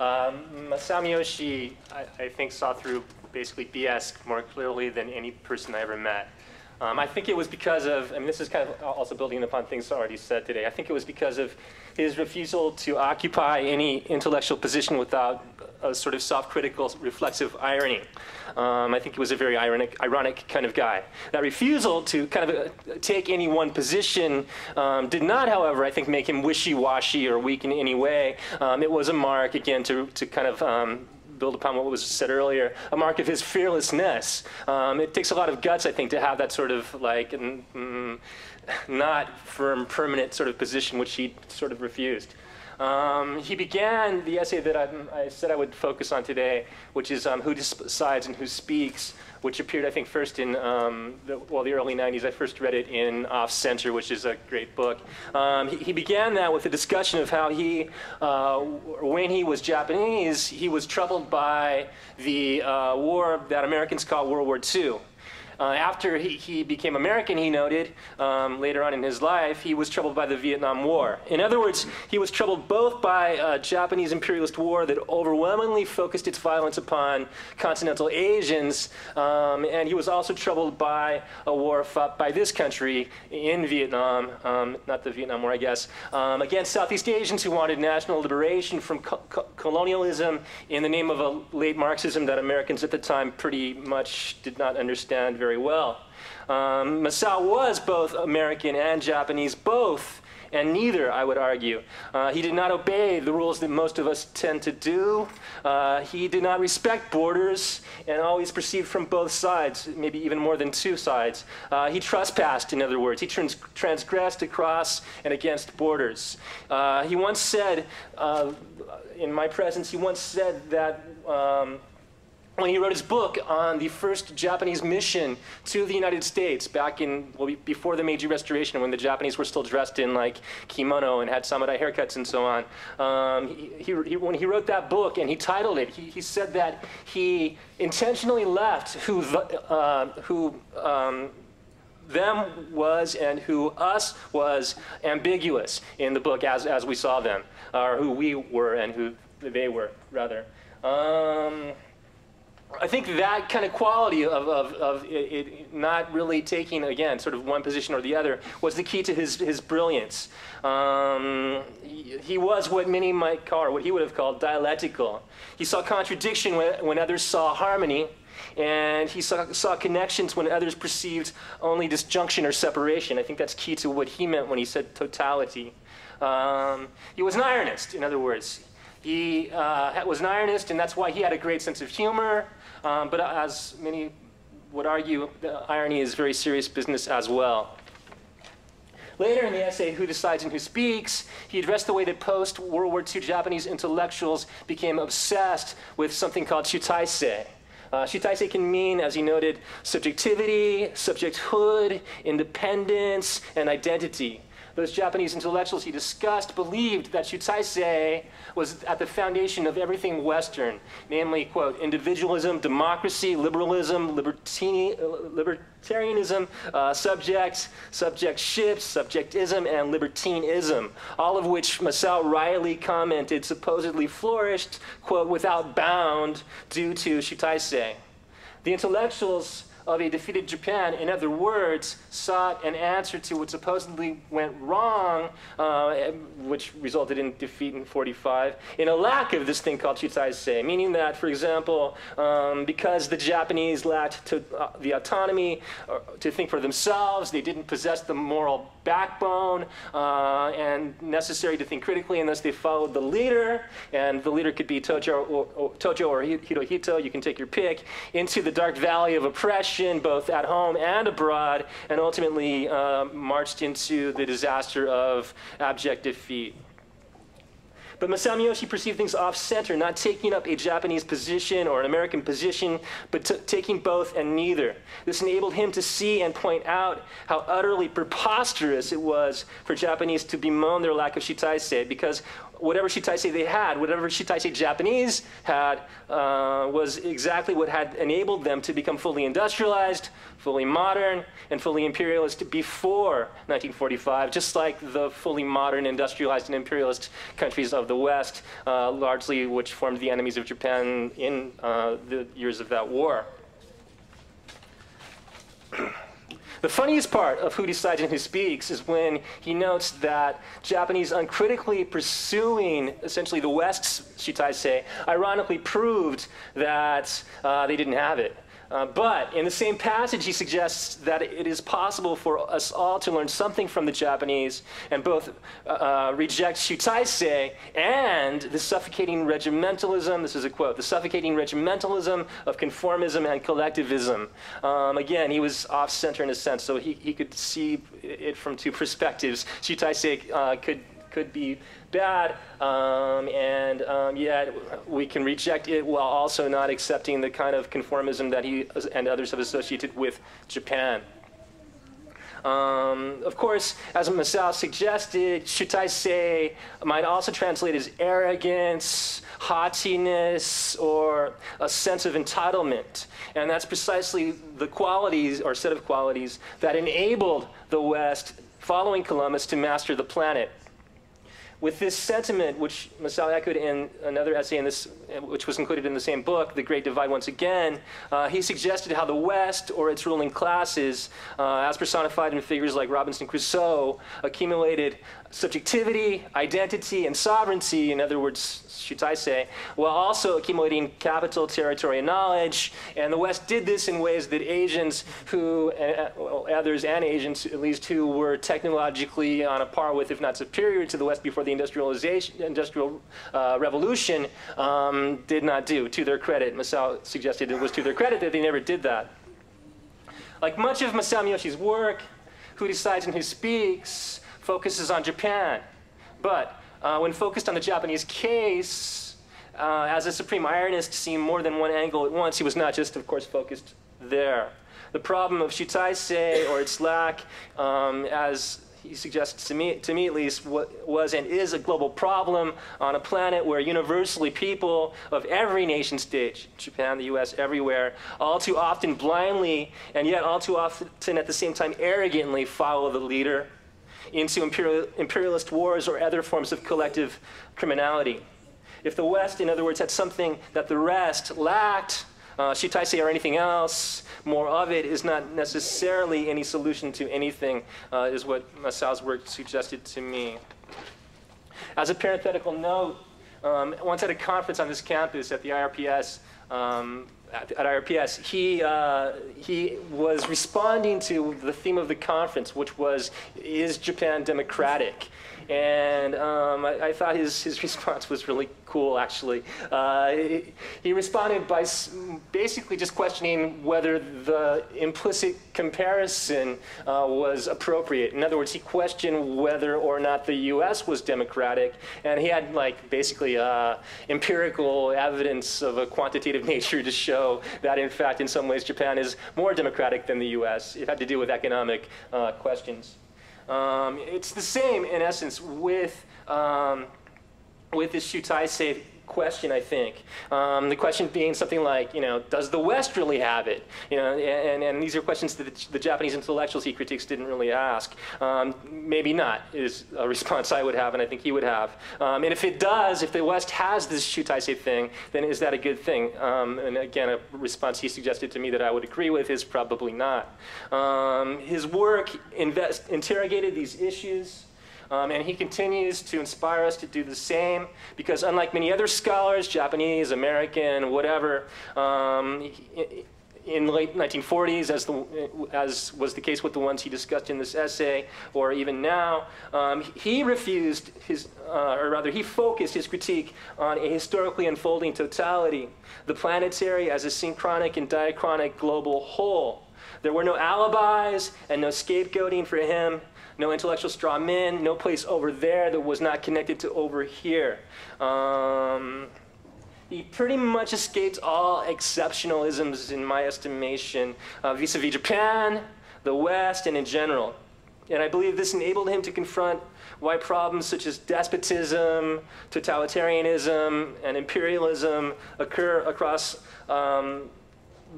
Masao Miyoshi, I think, saw through basically BS more clearly than any person I ever met. I think it was because of, I mean, this is kind of also building upon things already said today. I think it was because of his refusal to occupy any intellectual position without a sort of self-critical, reflexive irony. I think he was a very ironic kind of guy. That refusal to kind of take any one position did not, however, I think, make him wishy-washy or weak in any way. It was a mark, again, to kind of build upon what was said earlier, a mark of his fearlessness. It takes a lot of guts, I think, to have that sort of like not firm, permanent sort of position, which he sort of refused. He began the essay that I said I would focus on today, which is Who Decides and Who Speaks, which appeared, I think, first in the early 90s. I first read it in Off Center, which is a great book. He began that with a discussion of how he, when he was Japanese, he was troubled by the war that Americans call World War II. After he became American, he noted, later on in his life, he was troubled by the Vietnam War. In other words, he was troubled both by a Japanese imperialist war that overwhelmingly focused its violence upon continental Asians, and he was also troubled by a war fought by this country in Vietnam, not the Vietnam War, I guess, against Southeast Asians who wanted national liberation from colonialism in the name of a late Marxism that Americans at the time pretty much did not understand very well. Masao was both American and Japanese, both, and neither, I would argue. He did not obey the rules that most of us tend to do. He did not respect borders and always perceived from both sides, maybe even more than two sides. He trespassed, in other words. He transgressed across and against borders. He once said, in my presence, he once said that when he wrote his book on the first Japanese mission to the United States back in, well, before the Meiji Restoration, when the Japanese were still dressed in like kimono and had samurai haircuts and so on. When he wrote that book and he titled it, he said that he intentionally left who them was and who us was ambiguous in the book as we saw them, or who we were and who they were, rather. I think that kind of quality of it not really taking, again, sort of one position or the other was the key to his brilliance. He was what many might call, or what he would have called, dialectical. He saw contradiction when others saw harmony, and he saw connections when others perceived only disjunction or separation. I think that's key to what he meant when he said totality. He was an ironist, in other words. He was an ironist, and that's why he had a great sense of humor. But as many would argue, irony is very serious business as well. Later in the essay, Who Decides and Who Speaks, he addressed the way that post-World War II Japanese intellectuals became obsessed with something called shutaisei. Shutaisei can mean, as he noted, subjectivity, subjecthood, independence, and identity. Those Japanese intellectuals he discussed believed that shutaisei was at the foundation of everything Western, namely, quote, individualism, democracy, liberalism, libertarianism, subjectship, subjectism, and libertinism, all of which Masao wryly commented supposedly flourished, quote, without bound due to shutaisei. The intellectuals of a defeated Japan, in other words, sought an answer to what supposedly went wrong, which resulted in defeat in 45, in a lack of this thing called shutaisei, meaning that, for example, because the Japanese lacked the autonomy to think for themselves, they didn't possess the moral backbone and necessary to think critically, and thus they followed the leader, and the leader could be Tojo or Hirohito, you can take your pick, into the dark valley of oppression, both at home and abroad, and ultimately marched into the disaster of abject defeat. But Masao Miyoshi perceived things off-center, not taking up a Japanese position or an American position, but taking both and neither. This enabled him to see and point out how utterly preposterous it was for Japanese to bemoan their lack of shutaisei, because whatever Shitaisei they had, whatever Shitaisei Japanese had, was exactly what had enabled them to become fully industrialized, fully modern, and fully imperialist before 1945, just like the fully modern, industrialized, and imperialist countries of the West, largely which formed the enemies of Japan in the years of that war. The funniest part of Who Decides and Who Speaks is when he notes that Japanese uncritically pursuing essentially the West's Shitaisei ironically proved that they didn't have it. But in the same passage, he suggests that it is possible for us all to learn something from the Japanese and both reject Shutaisei and the suffocating regimentalism, this is a quote, the suffocating regimentalism of conformism and collectivism. Again, he was off-center in a sense, so he could see it from two perspectives. Shutaisei could be bad, and yet we can reject it while also not accepting the kind of conformism that he and others have associated with Japan. Of course, as Masao suggested, Shutaisei might also translate as arrogance, haughtiness, or a sense of entitlement. And that's precisely the qualities, or set of qualities, that enabled the West, following Columbus, to master the planet. With this sentiment, which Masao echoed in another essay in this, which was included in the same book, The Great Divide Once Again, he suggested how the West, or its ruling classes, as personified in figures like Robinson Crusoe, accumulated subjectivity, identity, and sovereignty, in other words, Shutaisei, while also accumulating capital, territory, and knowledge. And the West did this in ways that Asians who, well, others and Asians at least, who were technologically on a par with, if not superior to the West before the industrial revolution, did not do, to their credit. Masao suggested it was to their credit that they never did that. Like much of Masao Miyoshi's work, Who Decides and Who Speaks focuses on Japan. But when focused on the Japanese case, as a supreme ironist seeing more than one angle at once, he was not just, of course, focused there. The problem of Shutaisei, or its lack, as he suggests to me at least, was and is a global problem on a planet where universally people of every nation state, Japan, the US, everywhere, all too often blindly and yet all too often at the same time arrogantly follow the leader into imperialist wars or other forms of collective criminality. If the West, in other words, had something that the rest lacked, Shutaisei or anything else, more of it is not necessarily any solution to anything, is what Masao's work suggested to me. As a parenthetical note, once at a conference on this campus at the IRPS, he was responding to the theme of the conference, which was, is Japan democratic? And I thought his response was really cool, actually. He responded by basically just questioning whether the implicit comparison was appropriate. In other words, he questioned whether or not the US was democratic, and he had like basically empirical evidence of a quantitative nature to show that in fact in some ways Japan is more democratic than the US. It had to do with economic questions. It's the same, in essence, with this Shutaisei question, I think. The question being something like, does the West really have it? And these are questions that the Japanese intellectuals he critiques didn't really ask. Maybe not, is a response I would have, and I think he would have. And if it does, if the West has this Shutaisei thing, then is that a good thing? And again, a response he suggested to me that I would agree with is probably not. His work interrogated these issues. And he continues to inspire us to do the same, because unlike many other scholars, Japanese, American, whatever, in the late 1940s, as was the case with the ones he discussed in this essay, or even now, he refused or rather he focused his critique on a historically unfolding totality, the planetary as a synchronic and diachronic global whole. There were no alibis and no scapegoating for him. No intellectual straw men, no place over there that was not connected to over here. He pretty much escaped all exceptionalisms, in my estimation, vis-a-vis Japan, the West, and in general. And I believe this enabled him to confront why problems such as despotism, totalitarianism, and imperialism occur across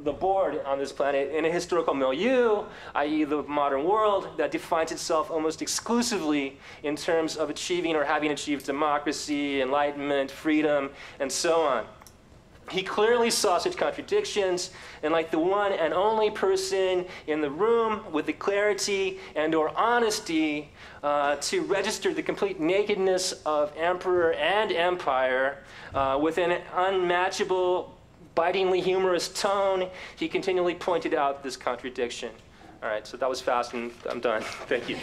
the board on this planet in a historical milieu, i.e. the modern world, that defines itself almost exclusively in terms of achieving or having achieved democracy, enlightenment, freedom, and so on. He clearly saw such contradictions, and like the one and only person in the room with the clarity and or honesty to register the complete nakedness of emperor and empire with an unmatchable, bitingly humorous tone, he continually pointed out this contradiction. All right, so that was fast, and I'm done. Thank you.